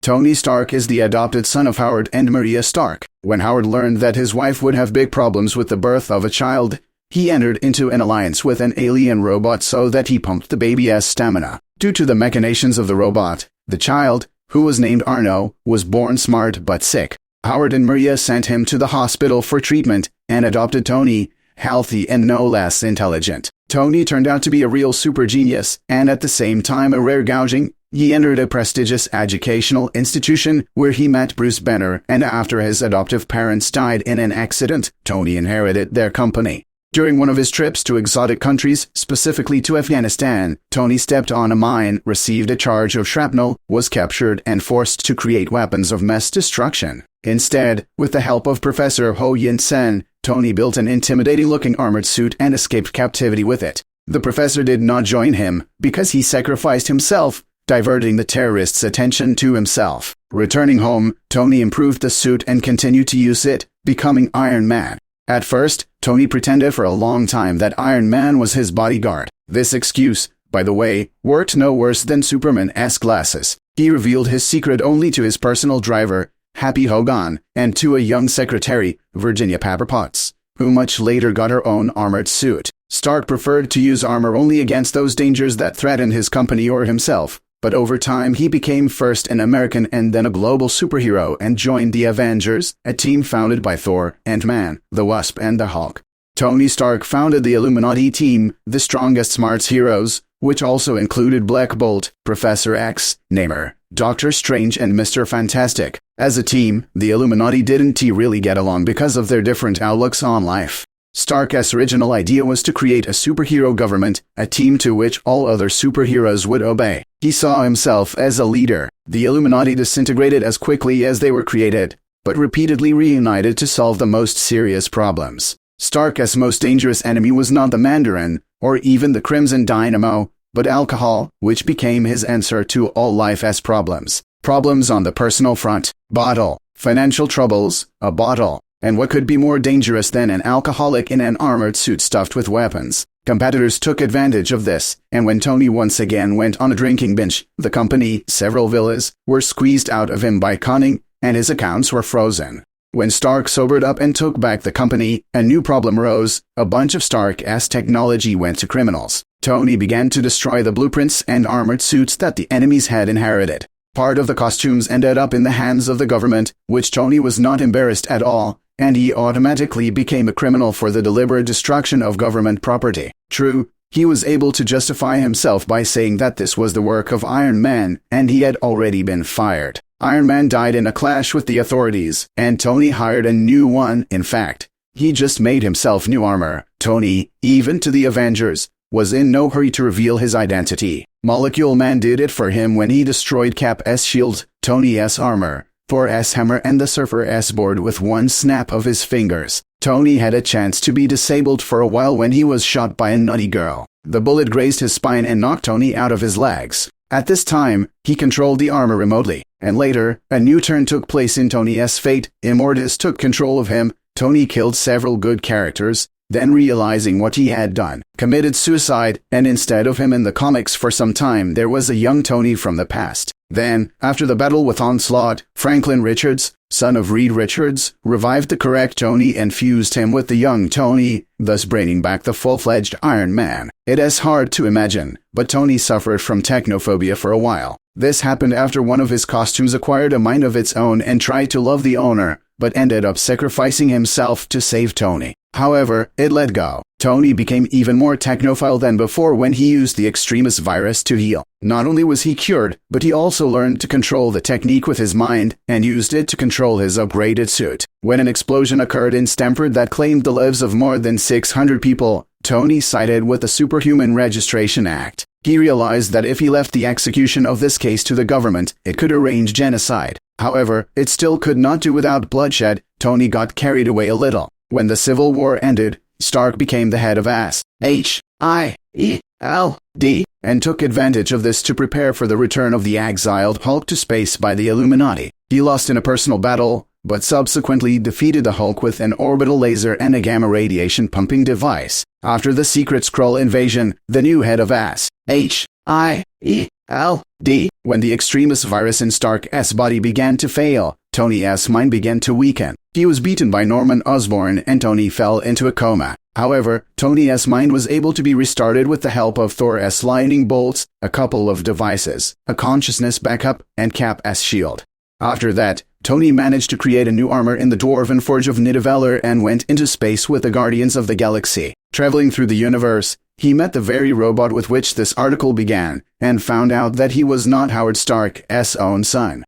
Tony Stark is the adopted son of Howard and Maria Stark. When Howard learned that his wife would have big problems with the birth of a child, he entered into an alliance with an alien robot so that he pumped the baby's stamina. Due to the machinations of the robot, the child, who was named Arno, was born smart but sick. Howard and Maria sent him to the hospital for treatment and adopted Tony, healthy and no less intelligent. Tony turned out to be a real super genius and at the same time a rare gouging. He entered a prestigious educational institution where he met Bruce Banner, and after his adoptive parents died in an accident, Tony inherited their company. During one of his trips to exotic countries, specifically to Afghanistan, Tony stepped on a mine, received a charge of shrapnel, was captured and forced to create weapons of mass destruction. Instead, with the help of Professor Ho Yin-sen, Tony built an intimidating-looking armored suit and escaped captivity with it. The professor did not join him because he sacrificed himself, diverting the terrorists' attention to himself. Returning home, Tony improved the suit and continued to use it, becoming Iron Man. At first, Tony pretended for a long time that Iron Man was his bodyguard. This excuse, by the way, worked no worse than Superman's glasses. He revealed his secret only to his personal driver, Happy Hogan, and to a young secretary, Virginia Pepper Potts, who much later got her own armored suit. Stark preferred to use armor only against those dangers that threatened his company or himself. But over time he became first an American and then a global superhero and joined the Avengers, a team founded by Thor, Ant-Man, the Wasp and the Hulk. Tony Stark founded the Illuminati team, the strongest smarts heroes, which also included Black Bolt, Professor X, Namor, Doctor Strange and Mr. Fantastic. As a team, the Illuminati didn't really get along because of their different outlooks on life. Stark's original idea was to create a superhero government, a team to which all other superheroes would obey. He saw himself as a leader. The Illuminati disintegrated as quickly as they were created, but repeatedly reunited to solve the most serious problems. Stark's most dangerous enemy was not the Mandarin, or even the Crimson Dynamo, but alcohol, which became his answer to all life's problems. Problems on the personal front, bottle. Financial troubles, a bottle. And what could be more dangerous than an alcoholic in an armored suit stuffed with weapons? Competitors took advantage of this, and when Tony once again went on a drinking binge, the company, several villas, were squeezed out of him by conning, and his accounts were frozen. When Stark sobered up and took back the company, a new problem arose. A bunch of Stark's technology went to criminals. Tony began to destroy the blueprints and armored suits that the enemies had inherited. Part of the costumes ended up in the hands of the government, which Tony was not embarrassed at all, and he automatically became a criminal for the deliberate destruction of government property. True, he was able to justify himself by saying that this was the work of Iron Man, and he had already been fired. Iron Man died in a clash with the authorities, and Tony hired a new one. In fact, he just made himself new armor. Tony, even to the Avengers, was in no hurry to reveal his identity. Molecule Man did it for him when he destroyed Cap's shield, Tony's armor, Thor's hammer and the Surfer's board with one snap of his fingers. Tony had a chance to be disabled for a while when he was shot by a nutty girl. The bullet grazed his spine and knocked Tony out of his legs. At this time, he controlled the armor remotely, and later, a new turn took place in Tony's fate. Immortus took control of him. Tony killed several good characters, then realizing what he had done, committed suicide, and instead of him in the comics for some time, there was a young Tony from the past. Then, after the battle with Onslaught, Franklin Richards, son of Reed Richards, revived the correct Tony and fused him with the young Tony, thus bringing back the full-fledged Iron Man. It is hard to imagine, but Tony suffered from technophobia for a while. This happened after one of his costumes acquired a mind of its own and tried to love the owner, but ended up sacrificing himself to save Tony. However, it let go. Tony became even more technophile than before when he used the Extremis virus to heal. Not only was he cured, but he also learned to control the technique with his mind and used it to control his upgraded suit. When an explosion occurred in Stamford that claimed the lives of more than 600 people, Tony sided with the Superhuman Registration Act. He realized that if he left the execution of this case to the government, it could arrange genocide. However, it still could not do without bloodshed. Tony got carried away a little. When the Civil War ended, Stark became the head of SHIELD and took advantage of this to prepare for the return of the exiled Hulk to space by the Illuminati. He lost in a personal battle, but subsequently defeated the Hulk with an orbital laser and a gamma radiation pumping device. After the Secret Skrull invasion, the new head of SHIELD D. When the extremis virus in Stark's body began to fail, Tony's mind began to weaken. He was beaten by Norman Osborn and Tony fell into a coma. However, Tony's mind was able to be restarted with the help of Thor's lightning bolts, a couple of devices, a consciousness backup, and Cap's shield. After that, Tony managed to create a new armor in the Dwarven Forge of Nidavellir and went into space with the Guardians of the Galaxy. Traveling through the universe, he met the very robot with which this article began, and found out that he was not Howard Stark's own son.